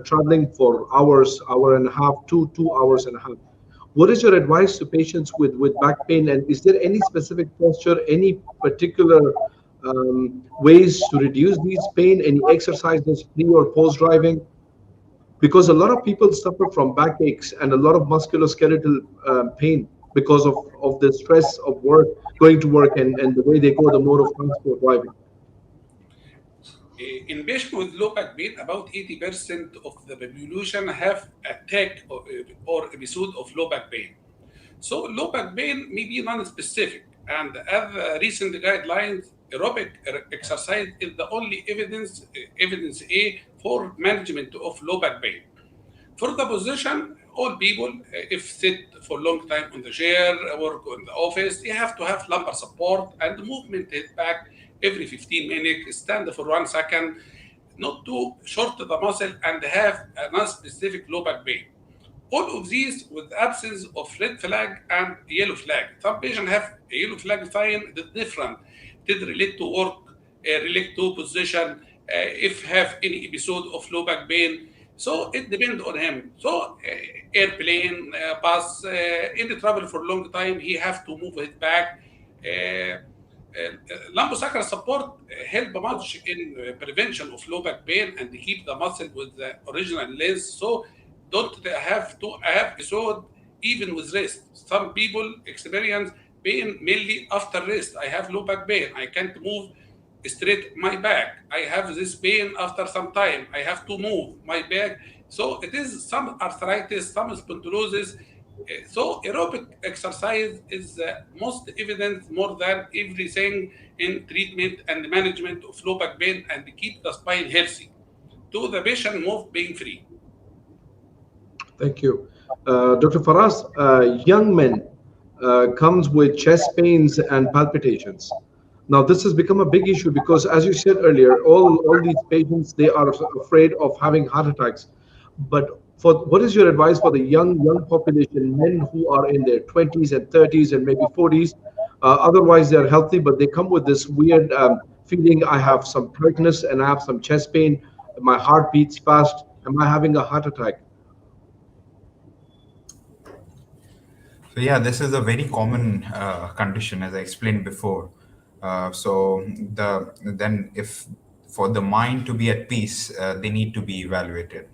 traveling for hours, hour and a half, 2 hours and a half. What is your advice to patients with back pain? And is there any specific posture, any particular ways to reduce these pain? Any exercises pre or post driving? Because a lot of people suffer from backaches and a lot of musculoskeletal pain because of the stress of work, going to work, and the way they go, the mode of transport, driving. In patients with low back pain, about 80% of the population have attack or episode of low back pain. So low back pain may be non-specific, and as the recent guidelines, aerobic exercise is the only evidence A for management of low back pain. For the position, all people, if sit for a long time on the chair, work in the office, they have to have lumbar support and movement head back every 15 minutes, stand for 1 second, not to shorten the muscle and have a non-specific low back pain. All of these with absence of red flag and yellow flag. Some patients have a yellow flag sign that's different. It relate to work, relate to position, if have any episode of low back pain. So it depends on him. So airplane, bus, in the travel for a long time, he have to move his back. Lumbosacral support help much in prevention of low back pain and keep the muscle with the original length. So don't have to have episode even with rest. Some people experience pain mainly after rest. I have low back pain. I can't move straight my back. I have this pain after some time. I have to move my back. So it is some arthritis, some spondylosis. So aerobic exercise is most evident more than everything in treatment and management of low back pain and keep the spine healthy. To the patient move pain free. Thank you. Dr. Faraz, young men comes with chest pains and palpitations. Now, this has become a big issue because, as you said earlier, all these patients, they are afraid of having heart attacks. But for what is your advice for the young population, men who are in their 20s and 30s and maybe 40s? Otherwise, they're healthy, but they come with this weird feeling. I have some tightness and I have some chest pain. My heart beats fast. Am I having a heart attack? So yeah, this is a very common condition, as I explained before. So then if for the mind to be at peace, they need to be evaluated,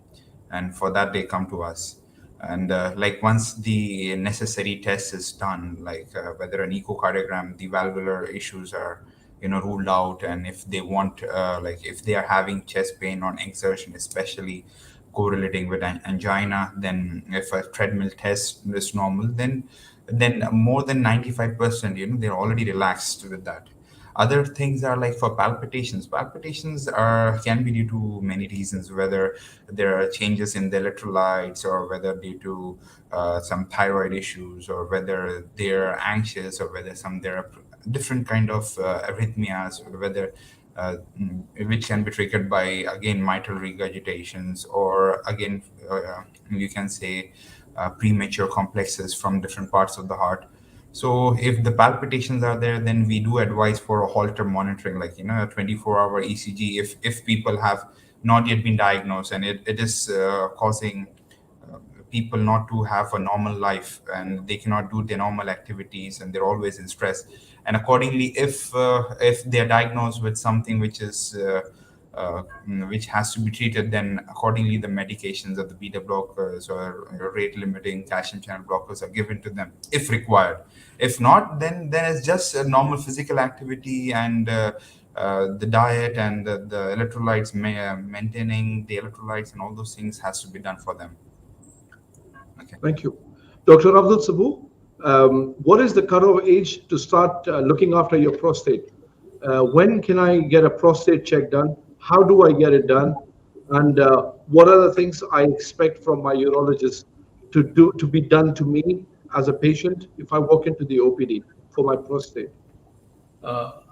and for that they come to us. And like once the necessary test is done, like whether an echocardiogram, the valvular issues are ruled out, and if they want like if they are having chest pain on exertion, especially correlating with angina, then if a treadmill test is normal, then more than 95%, they're already relaxed with that. Other things are like for palpitations. Palpitations are can be due to many reasons, whether there are changes in the electrolytes, or whether due to some thyroid issues, or whether they're anxious, or whether there are different kind of arrhythmias, or whether which can be triggered by, again, mitral regurgitations, or again you can say premature complexes from different parts of the heart. So if the palpitations are there, then we do advise for a Holter monitoring, like a 24-hour ECG, if people have not yet been diagnosed, and it is causing people not to have a normal life, and they cannot do their normal activities, and they're always in stress. And accordingly, if they're diagnosed with something which is which has to be treated, then accordingly the medications of the beta blockers or rate limiting calcium channel blockers are given to them if required. If not, then it's just a normal physical activity, and the diet and the electrolytes, maintaining the electrolytes and all those things has to be done for them. Okay. Thank you. Dr. Abdul Sabu, what is the cutoff age to start looking after your prostate? When can I get a prostate check done? How do I get it done? And what are the things I expect from my urologist to be done to me as a patient if I walk into the OPD for my prostate?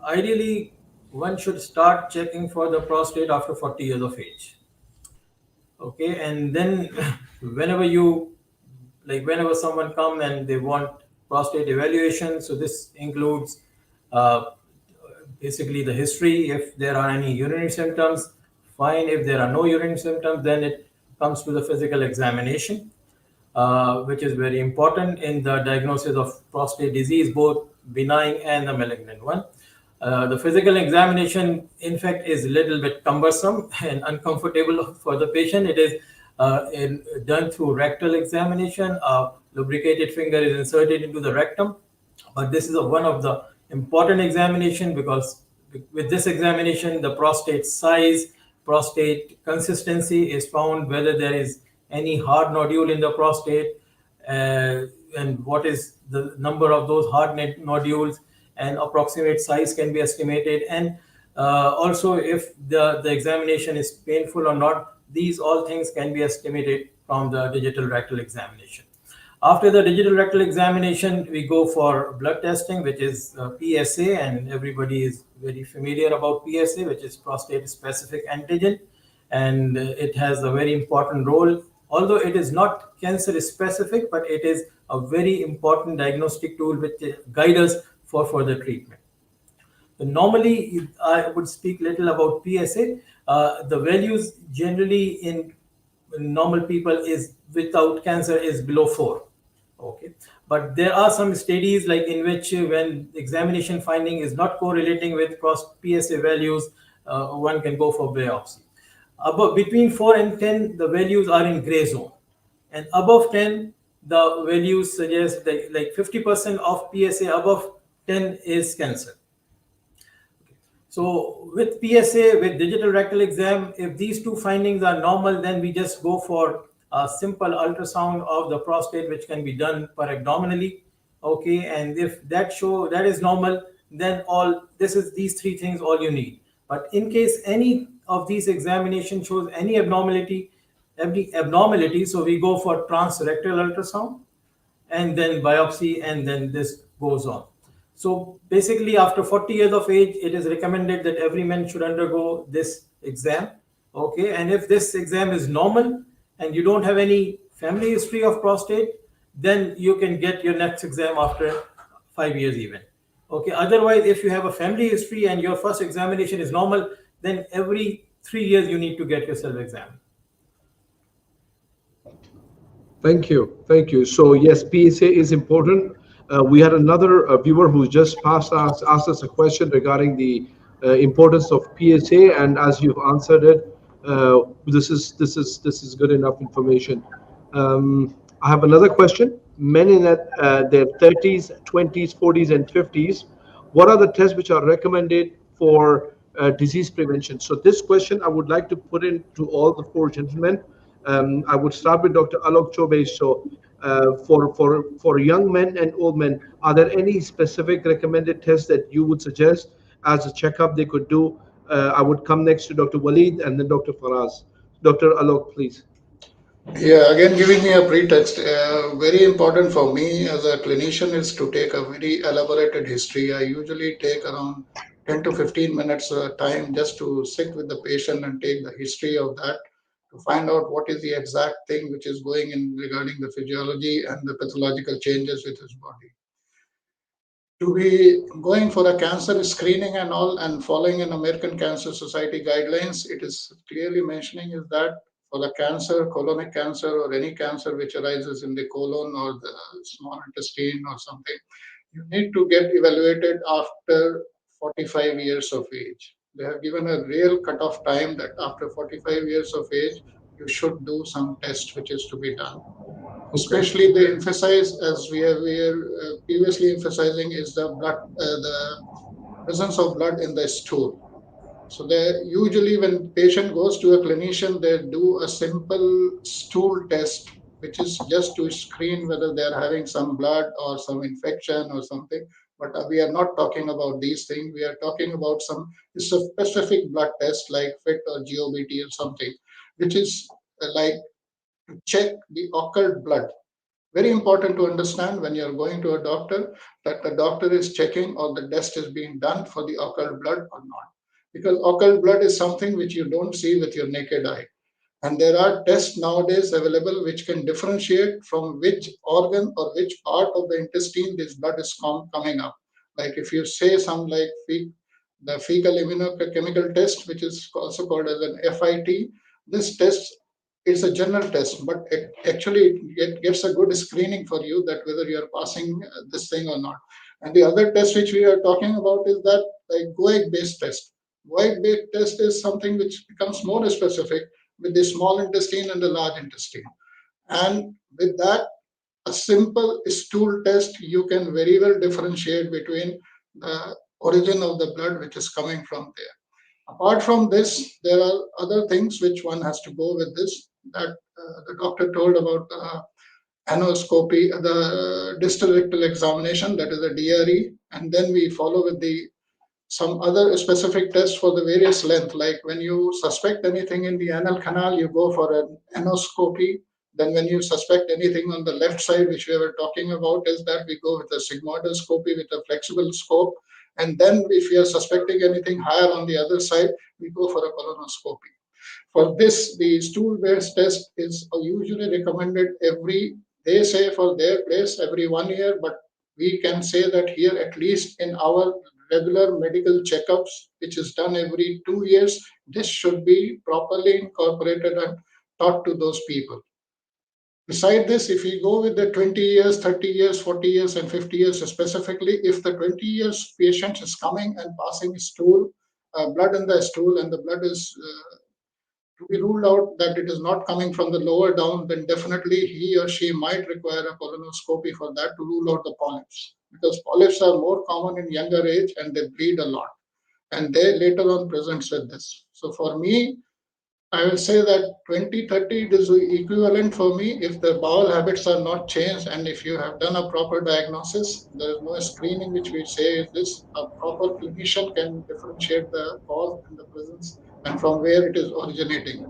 Ideally, one should start checking for the prostate after 40 years of age. Okay, and then whenever someone come and they want prostate evaluation, so this includes basically the history. If there are any urinary symptoms, fine. If there are no urinary symptoms, then it comes to the physical examination, which is very important in the diagnosis of prostate disease, both benign and the malignant one. The physical examination, in fact, is a little bit cumbersome and uncomfortable for the patient. It is done through rectal examination. A lubricated finger is inserted into the rectum, but this is one of the important examination, because with this examination, the prostate size, prostate consistency is found, whether there is any hard nodule in the prostate, and what is the number of those hard nodules, and approximate size can be estimated, and also if the examination is painful or not. These all things can be estimated from the digital rectal examination. After the digital rectal examination, we go for blood testing, which is PSA, and everybody is very familiar about PSA, which is prostate specific antigen, and it has a very important role. Although it is not cancer specific, but it is a very important diagnostic tool which guides us for further treatment. Normally, I would speak little about PSA. The values generally in normal people is without cancer is below 4. Okay, but there are some studies like in which when examination finding is not correlating with PSA values, one can go for biopsy. Above between 4 and 10, the values are in gray zone, and above 10, the values suggest that like 50% of PSA above 10 is cancer. So with PSA, with digital rectal exam, if these two findings are normal, then we just go for a simple ultrasound of the prostate, which can be done per abdominally. Okay, and if that is normal, then all this is these three things all you need. But in case any of these examination shows any abnormality, so we go for transrectal ultrasound and then biopsy, and then this goes on. So basically, after 40 years of age, it is recommended that every man should undergo this exam. Okay, and if this exam is normal and you don't have any family history of prostate, then you can get your next exam after 5 years even. Okay, otherwise, if you have a family history and your first examination is normal, then every 3 years you need to get yourself examined. Thank you. Thank you. So yes, PSA is important. We had another viewer who just asked us a question regarding the importance of PSA, and as you've answered it, this is good enough information. I have another question. Men in their 30s, 20s, 40s, and 50s, what are the tests which are recommended for disease prevention? So this question I would like to put in to all the four gentlemen. I would start with Dr. Alok Chobe. So, for young men and old men, are there any specific recommended tests that you would suggest as a checkup they could do? I would come next to Dr. Waleed and then Dr. Faraz. Dr. Alok, please. Yeah, again, giving me a pretext. Very important for me as a clinician is to take a very elaborated history. I usually take around 10 to 15 minutes time just to sit with the patient and take the history of that to find out what is the exact thing which is going in regarding the physiology and the pathological changes with his body. To be going for a cancer screening and all and following an American Cancer Society guidelines, it is clearly mentioning is that for the cancer, colonic cancer or any cancer which arises in the colon or the small intestine or something, you need to get evaluated after 45 years of age. They have given a real cutoff time that after 45 years of age, you should do some test which is to be done. Okay. Especially they emphasize, as we are previously emphasizing, is the presence of blood in the stool. So they usually, when patient goes to a clinician, they do a simple stool test, which is just to screen whether they are having some blood or some infection or something. But we are not talking about these things. We are talking about some specific blood test like FIT or GOBT or something, which is like to check the occult blood. Very important to understand when you're going to a doctor that the doctor is checking or the test is being done for the occult blood or not. Because occult blood is something which you don't see with your naked eye. And there are tests nowadays available which can differentiate from which organ or which part of the intestine this blood is coming up. Like if you say some like the fecal immunochemical test, which is also called as an FIT, this test is a general test, but it gives a good screening for you that whether you are passing this thing or not. And the other test which we are talking about is that like GOEG based test. GOEG based test is something which becomes more specific with the small intestine and the large intestine. And with that, a simple stool test, you can very well differentiate between the origin of the blood which is coming from there. Apart from this, there are other things which one has to go with this that the doctor told about anoscopy, the distal rectal examination, that is a DRE, and then we follow with the some other specific tests for the various length. Like when you suspect anything in the anal canal, you go for an anoscopy. Then when you suspect anything on the left side, which we were talking about, is that we go with a sigmoidoscopy with a flexible scope. And then if we are suspecting anything higher on the other side, we go for a colonoscopy. For this, the stool-based test is usually recommended they say for their place every 1 year, but we can say that here, at least in our regular medical checkups, which is done every 2 years, this should be properly incorporated and taught to those people. Beside this, if you go with the 20 years, 30 years, 40 years, and 50 years specifically, if the 20 years patient is coming and passing stool, blood in the stool, and the blood is to be ruled out that it is not coming from the lower down, then definitely he or she might require a colonoscopy for that to rule out the polyps. Because polyps are more common in younger age and they bleed a lot. And they later on presents with this. So for me, I will say that 2030 is equivalent for me if the bowel habits are not changed and if you have done a proper diagnosis. There is no screening which we say is this. A proper clinician can differentiate the cause and the presence and from where it is originating.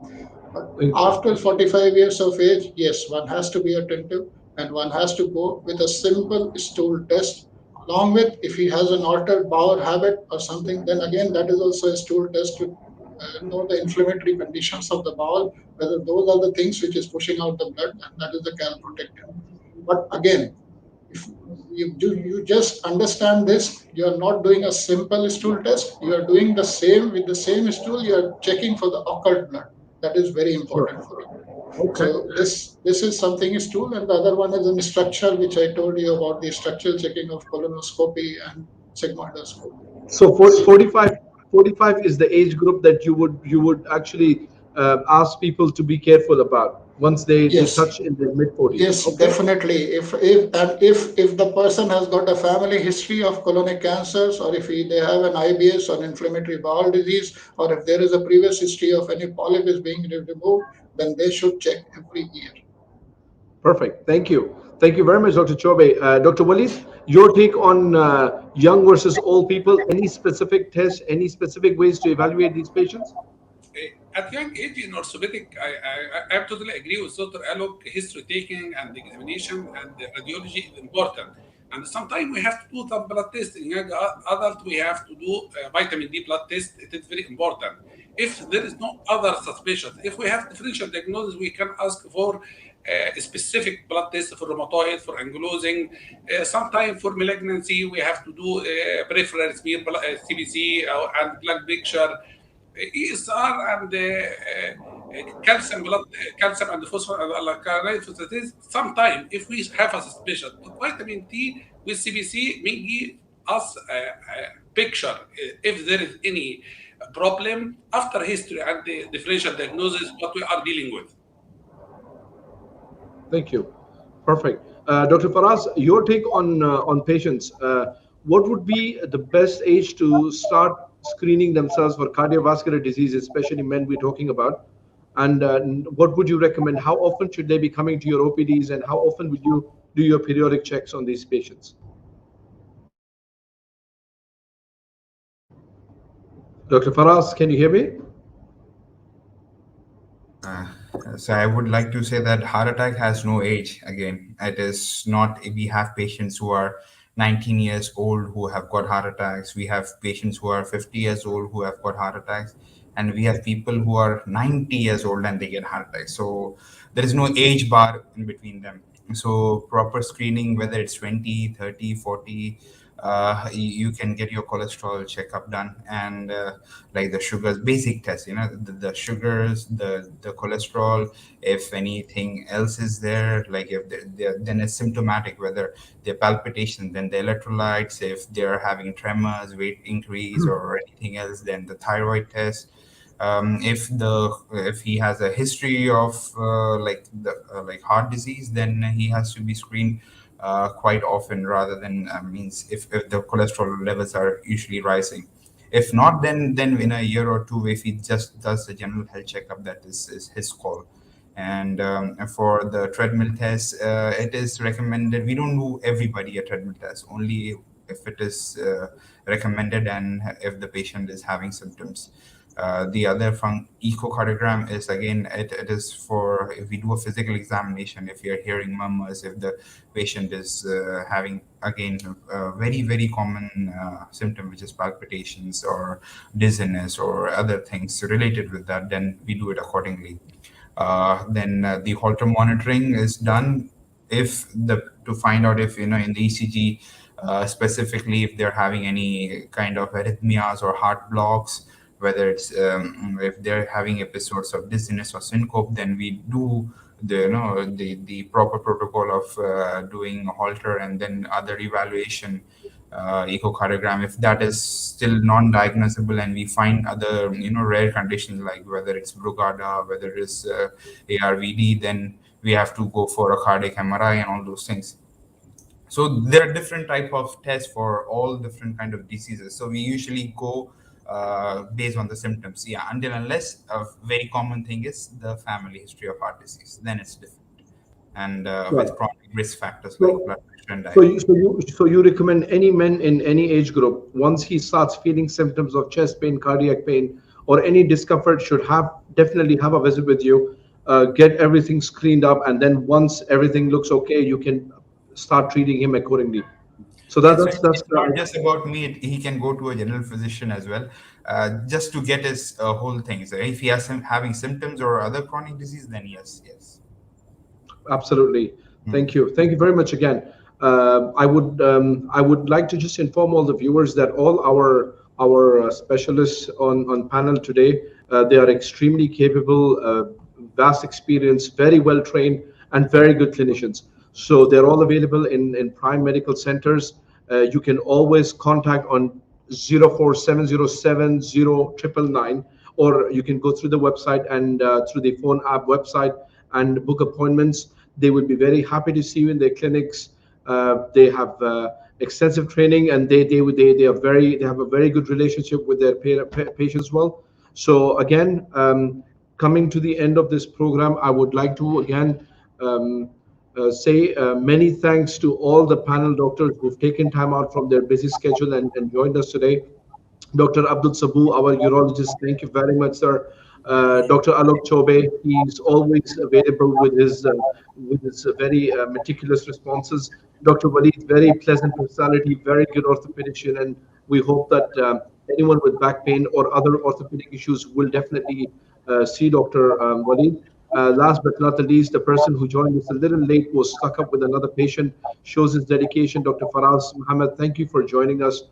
But Thank you. after 45 years of age, yes, one has to be attentive and one has to go with a simple stool test. Along with, if he has an altered bowel habit or something, then again, that is also a stool test to know the inflammatory conditions of the bowel, whether those are the things which is pushing out the blood, and that is the calprotectin. But again, if you just understand this, you are not doing a simple stool test. You are doing the same with the same stool. You are checking for the occult blood. That is very important for you. Okay. So this is something stool, and the other one is in structure, which I told you about the structural checking of colonoscopy and sigmoidoscopy. So 45 is the age group that you would actually ask people to be careful about once they Yes, touch in their mid 40s. yes, Okay. definitely. If the person has got a family history of colonic cancers, or if they have an IBS or inflammatory bowel disease, or if there is a previous history of any polyp is being removed, then they should check every year. Perfect. Thank you. Thank you very much, Dr. Chobe. Dr. Walis, your take on young versus old people. Any specific tests, any specific ways to evaluate these patients? At young age in orthopedic, I totally agree with Dr. Alok. History taking and examination and the radiology is important. And sometimes we have to do the blood test. In young adult, we have to do vitamin D blood test. It is very important. If there is no other suspicion, if we have differential diagnosis, we can ask for a specific blood test for rheumatoid, for ankylosing. Sometimes for malignancy, we have to do peripheral smear, CBC, and blood picture. ESR and calcium, calcium and phosphorus and alkaline. Sometimes, if we have a suspicion, vitamin T with CBC may give us a picture if there is any problem after history and the differential diagnosis what we are dealing with. Thank you. Perfect. Dr. Faraz, your take on patients. What would be the best age to start screening themselves for cardiovascular disease, especially men we're talking about? And what would you recommend? How often should they be coming to your OPDs, and how often would you do your periodic checks on these patients? Dr. Faraz, can you hear me? So I would like to say that heart attack has no age. Again, it is not. We have patients who are 19 years old who have got heart attacks. We have patients who are 50 years old who have got heart attacks. And we have people who are 90 years old and they get heart attacks. So there is no age bar in between them. So proper screening, whether it's 20, 30, 40, you can get your cholesterol checkup done, and like the sugars, basic tests, the sugars, the cholesterol. If anything else is there, like if then it's symptomatic, whether they're palpitations, then the electrolytes, if they're having tremors, weight increase, or anything else, then the thyroid test. If he has a history of like heart disease, then he has to be screened quite often, rather than means if the cholesterol levels are usually rising. If not, then in a year or two, if he just does a general health checkup, that is his call. And for the treadmill test, it is recommended. We don't do everybody a treadmill test, only if it is recommended and if the patient is having symptoms. The other from echocardiogram is, again, it is for if we do a physical examination, if you're hearing murmurs, if the patient is having, again, a very, very common symptom, which is palpitations or dizziness or other things related with that, then we do it accordingly. Then the Holter monitoring is done to find out if, in the ECG, specifically if they're having any kind of arrhythmias or heart blocks, whether it's if they're having episodes of dizziness or syncope, then we do the proper protocol of doing a halter and then other evaluation, echocardiogram. If that is still non-diagnosable and we find other rare conditions like whether it's Brugada, whether it's ARVD, then we have to go for a cardiac MRI and all those things. So there are different type of tests for all different kind of diseases. So we usually go based on the symptoms. Yeah, unless a very common thing is the family history of heart disease, then it's different. And Right. with chronic risk factors like blood pressure and So diabetes. you recommend any men in any age group, once he starts feeling symptoms of chest pain, cardiac pain, or any discomfort, should definitely have a visit with you, get everything screened up, and then once everything looks okay, you can start treating him accordingly. So Yeah, so that's it's not just about me. He can go to a general physician as well, just to get his whole thing. So if he has having symptoms or other chronic disease, then yes. Absolutely. Thank you. Thank you very much again. I would like to just inform all the viewers that all our specialists on panel today, they are extremely capable, vast experience, very well trained, and very good clinicians. So they're all available in prime medical centers. You can always contact on 047070999, or you can go through the website and through the phone app website and book appointments. They will be very happy to see you in their clinics. They have extensive training, and they have a very good relationship with their patients as well. So again, coming to the end of this program, I would like to again say many thanks to all the panel doctors who've taken time out from their busy schedule and joined us today. Dr. Abdul Sabu, our urologist, thank you very much, sir. Dr. Alok Chobe, he's always available with his very meticulous responses. Dr. Waleed, very pleasant personality, very good orthopedician, and we hope that anyone with back pain or other orthopedic issues will definitely see Dr. Waleed. Last but not the least, the person who joined us a little late was stuck up with another patient, shows his dedication. Dr. Faraz Muhammad, thank you for joining us.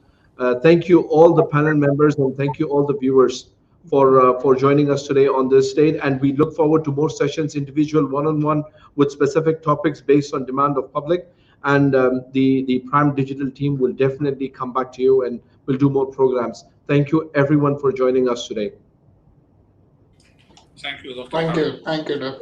Thank you all the panel members, and thank you all the viewers for joining us today on this date. And we look forward to more sessions, individual, one-on-one, with specific topics based on demand of public. And the Prime Digital team will definitely come back to you and will do more programs. Thank you everyone for joining us today. Thank you, Dr. Thank Khan. you. Thank you, Dr.